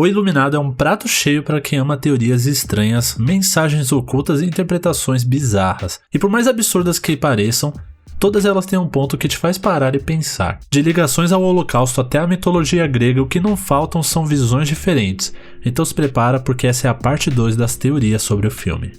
O Iluminado é um prato cheio para quem ama teorias estranhas, mensagens ocultas e interpretações bizarras. E por mais absurdas que pareçam, todas elas têm um ponto que te faz parar e pensar. De ligações ao Holocausto até a mitologia grega, o que não faltam são visões diferentes. Então se prepara, porque essa é a parte 2 das teorias sobre o filme.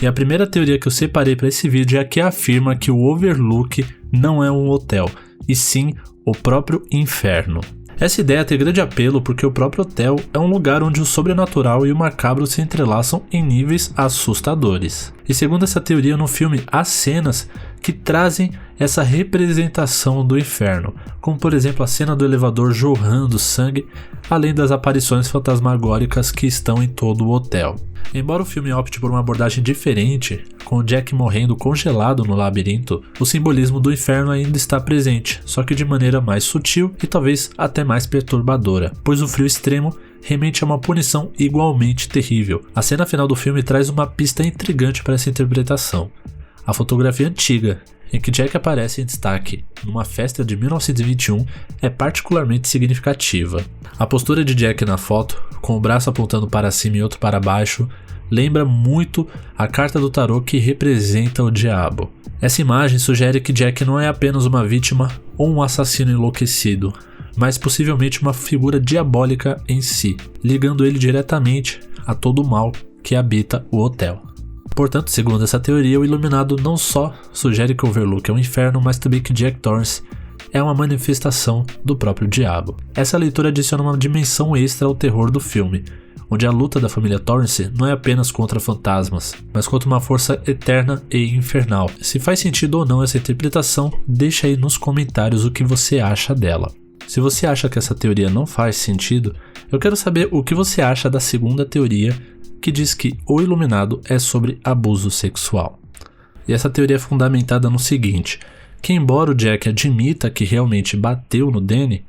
E a primeira teoria que eu separei para esse vídeo é a que afirma que o Overlook não é um hotel, e sim o próprio inferno. Essa ideia tem grande apelo porque o próprio hotel é um lugar onde o sobrenatural e o macabro se entrelaçam em níveis assustadores. E segundo essa teoria, no filme há cenas que trazem essa representação do inferno, como por exemplo a cena do elevador jorrando sangue, além das aparições fantasmagóricas que estão em todo o hotel. Embora o filme opte por uma abordagem diferente, com o Jack morrendo congelado no labirinto, o simbolismo do inferno ainda está presente, só que de maneira mais sutil e talvez até mais perturbadora, pois o frio extremo remete a uma punição igualmente terrível. A cena final do filme traz uma pista intrigante para essa interpretação. A fotografia antiga, em que Jack aparece em destaque numa festa de 1921, é particularmente significativa. A postura de Jack na foto, com o braço apontando para cima e outro para baixo, lembra muito a carta do tarô que representa o diabo. Essa imagem sugere que Jack não é apenas uma vítima ou um assassino enlouquecido, mas possivelmente uma figura diabólica em si, ligando ele diretamente a todo o mal que habita o hotel. Portanto, segundo essa teoria, o Iluminado não só sugere que o Overlook é um inferno, mas também que Jack Torrance é uma manifestação do próprio diabo. Essa leitura adiciona uma dimensão extra ao terror do filme, onde a luta da família Torrance não é apenas contra fantasmas, mas contra uma força eterna e infernal. Se faz sentido ou não essa interpretação, deixa aí nos comentários o que você acha dela. Se você acha que essa teoria não faz sentido, eu quero saber o que você acha da segunda teoria, que diz que o Iluminado é sobre abuso sexual. E essa teoria é fundamentada no seguinte, que embora o Jack admita que realmente bateu no Danny,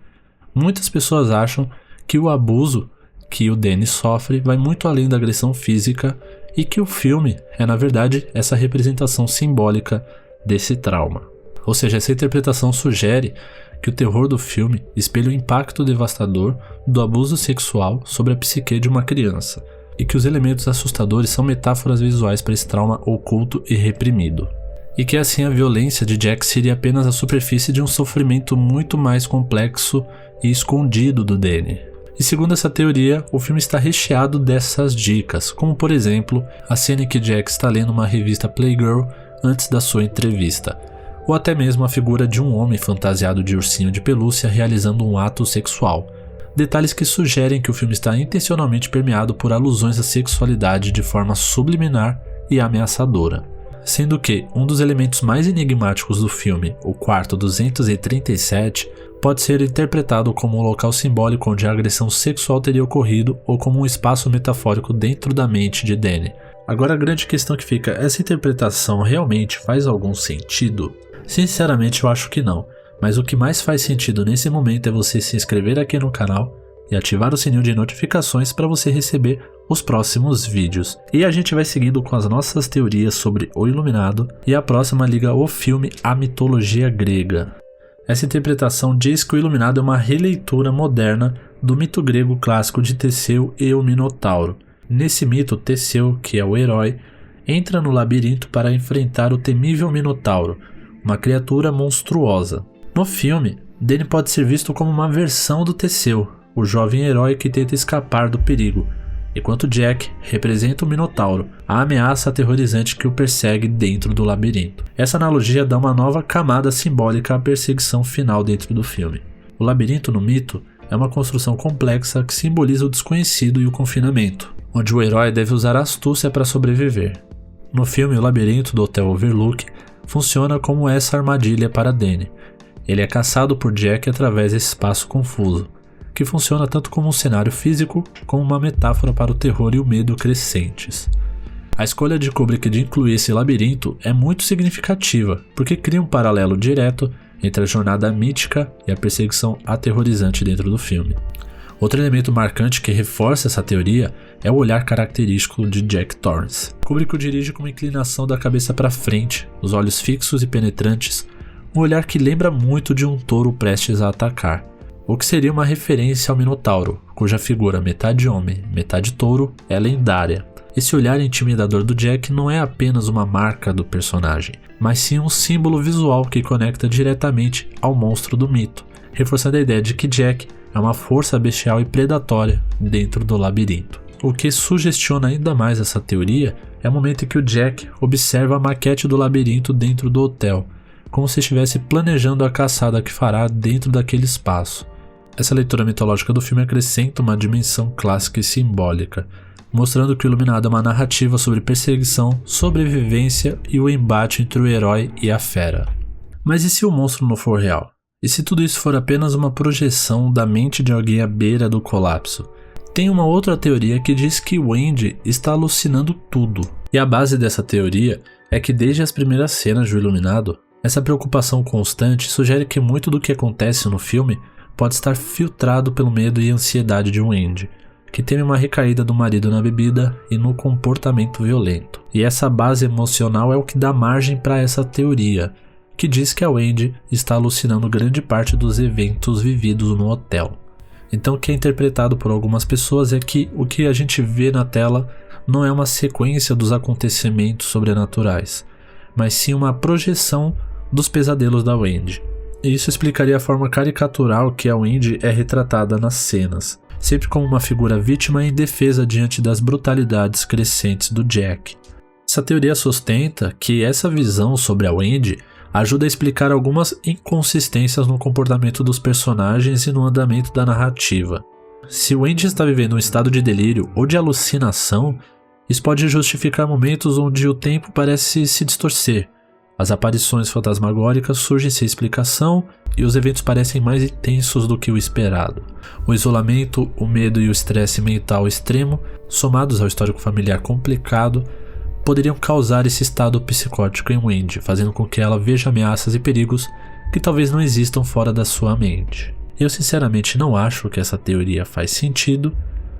muitas pessoas acham que o abuso que o Danny sofre vai muito além da agressão física e que o filme é na verdade essa representação simbólica desse trauma. Ou seja, essa interpretação sugere que o terror do filme espelha o impacto devastador do abuso sexual sobre a psique de uma criança, e que os elementos assustadores são metáforas visuais para esse trauma oculto e reprimido. E que assim a violência de Jack seria apenas a superfície de um sofrimento muito mais complexo e escondido do Danny. E segundo essa teoria, o filme está recheado dessas dicas, como por exemplo, a cena em que Jack está lendo uma revista Playgirl antes da sua entrevista, ou até mesmo a figura de um homem fantasiado de ursinho de pelúcia realizando um ato sexual. Detalhes que sugerem que o filme está intencionalmente permeado por alusões à sexualidade de forma subliminar e ameaçadora. Sendo que um dos elementos mais enigmáticos do filme, o quarto 237, pode ser interpretado como um local simbólico onde a agressão sexual teria ocorrido ou como um espaço metafórico dentro da mente de Danny. Agora a grande questão que fica, essa interpretação realmente faz algum sentido? Sinceramente eu acho que não. Mas o que mais faz sentido nesse momento é você se inscrever aqui no canal e ativar o sininho de notificações para você receber os próximos vídeos. E a gente vai seguindo com as nossas teorias sobre o Iluminado, e a próxima liga o filme à mitologia grega. Essa interpretação diz que o Iluminado é uma releitura moderna do mito grego clássico de Teseu e o Minotauro. Nesse mito, Teseu, que é o herói, entra no labirinto para enfrentar o temível Minotauro, uma criatura monstruosa. No filme, Danny pode ser visto como uma versão do Teseu, o jovem herói que tenta escapar do perigo, enquanto Jack representa o Minotauro, a ameaça aterrorizante que o persegue dentro do labirinto. Essa analogia dá uma nova camada simbólica à perseguição final dentro do filme. O labirinto no mito é uma construção complexa que simboliza o desconhecido e o confinamento, onde o herói deve usar astúcia para sobreviver. No filme, o labirinto do Hotel Overlook funciona como essa armadilha para Danny. Ele é caçado por Jack através desse espaço confuso, que funciona tanto como um cenário físico como uma metáfora para o terror e o medo crescentes. A escolha de Kubrick de incluir esse labirinto é muito significativa, porque cria um paralelo direto entre a jornada mítica e a perseguição aterrorizante dentro do filme. Outro elemento marcante que reforça essa teoria é o olhar característico de Jack Torrance. Kubrick o dirige com uma inclinação da cabeça para frente, os olhos fixos e penetrantes, um olhar que lembra muito de um touro prestes a atacar. o que seria uma referência ao Minotauro, cuja figura metade homem, metade touro é lendária. Esse olhar intimidador do Jack não é apenas uma marca do personagem, mas sim um símbolo visual que conecta diretamente ao monstro do mito, reforçando a ideia de que Jack é uma força bestial e predatória dentro do labirinto. O que sugestiona ainda mais essa teoria é o momento em que o Jack observa a maquete do labirinto dentro do hotel, como se estivesse planejando a caçada que fará dentro daquele espaço. Essa leitura mitológica do filme acrescenta uma dimensão clássica e simbólica, mostrando que o Iluminado é uma narrativa sobre perseguição, sobrevivência e o embate entre o herói e a fera. Mas e se o monstro não for real? E se tudo isso for apenas uma projeção da mente de alguém à beira do colapso? Tem uma outra teoria que diz que o Wendy está alucinando tudo. E a base dessa teoria é que desde as primeiras cenas do Iluminado, essa preocupação constante sugere que muito do que acontece no filme pode estar filtrado pelo medo e ansiedade de Wendy, que teme uma recaída do marido na bebida e no comportamento violento. E essa base emocional é o que dá margem para essa teoria, que diz que a Wendy está alucinando grande parte dos eventos vividos no hotel. Então o que é interpretado por algumas pessoas é que o que a gente vê na tela não é uma sequência dos acontecimentos sobrenaturais, mas sim uma projeção dos pesadelos da Wendy. E isso explicaria a forma caricatural que a Wendy é retratada nas cenas, sempre como uma figura vítima e indefesa diante das brutalidades crescentes do Jack. Essa teoria sustenta que essa visão sobre a Wendy ajuda a explicar algumas inconsistências no comportamento dos personagens e no andamento da narrativa. Se Wendy está vivendo um estado de delírio ou de alucinação, isso pode justificar momentos onde o tempo parece se distorcer. As aparições fantasmagóricas surgem sem explicação e os eventos parecem mais intensos do que o esperado. O isolamento, o medo e o estresse mental extremo, somados ao histórico familiar complicado, poderiam causar esse estado psicótico em Wendy, fazendo com que ela veja ameaças e perigos que talvez não existam fora da sua mente. Eu sinceramente não acho que essa teoria faz sentido,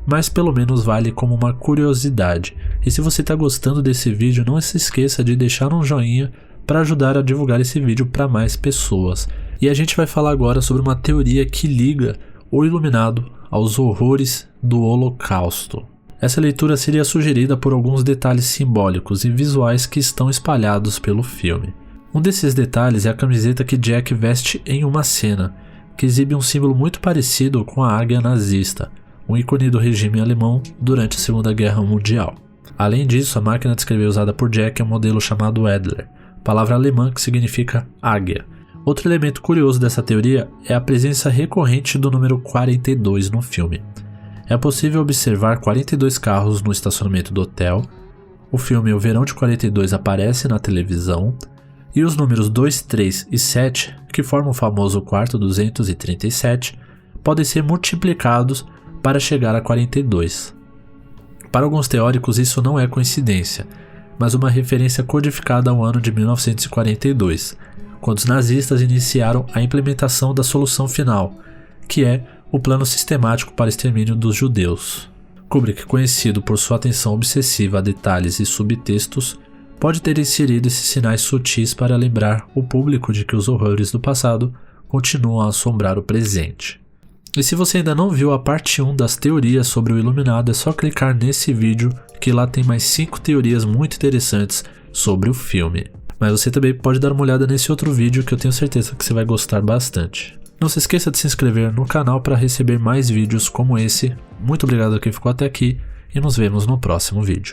mas pelo menos vale como uma curiosidade. E se você está gostando desse vídeo, não se esqueça de deixar um joinha para ajudar a divulgar esse vídeo para mais pessoas. E a gente vai falar agora sobre uma teoria que liga o Iluminado aos horrores do Holocausto. Essa leitura seria sugerida por alguns detalhes simbólicos e visuais que estão espalhados pelo filme. Um desses detalhes é a camiseta que Jack veste em uma cena, que exibe um símbolo muito parecido com a águia nazista, um ícone do regime alemão durante a Segunda Guerra Mundial. Além disso, a máquina de escrever usada por Jack é um modelo chamado Adler, palavra alemã que significa águia. Outro elemento curioso dessa teoria é a presença recorrente do número 42 no filme. É possível observar 42 carros no estacionamento do hotel. O filme O Verão de 42 aparece na televisão. E os números 2, 3 e 7, que formam o famoso quarto 237, podem ser multiplicados para chegar a 42. Para alguns teóricos isso não é coincidência, mas uma referência codificada ao ano de 1942, quando os nazistas iniciaram a implementação da solução final, que é o plano sistemático para o extermínio dos judeus. Kubrick, conhecido por sua atenção obsessiva a detalhes e subtextos, pode ter inserido esses sinais sutis para lembrar o público de que os horrores do passado continuam a assombrar o presente. E se você ainda não viu a parte 1 das teorias sobre o Iluminado, é só clicar nesse vídeo que lá tem mais 5 teorias muito interessantes sobre o filme. Mas você também pode dar uma olhada nesse outro vídeo que eu tenho certeza que você vai gostar bastante. Não se esqueça de se inscrever no canal para receber mais vídeos como esse. Muito obrigado a quem ficou até aqui e nos vemos no próximo vídeo.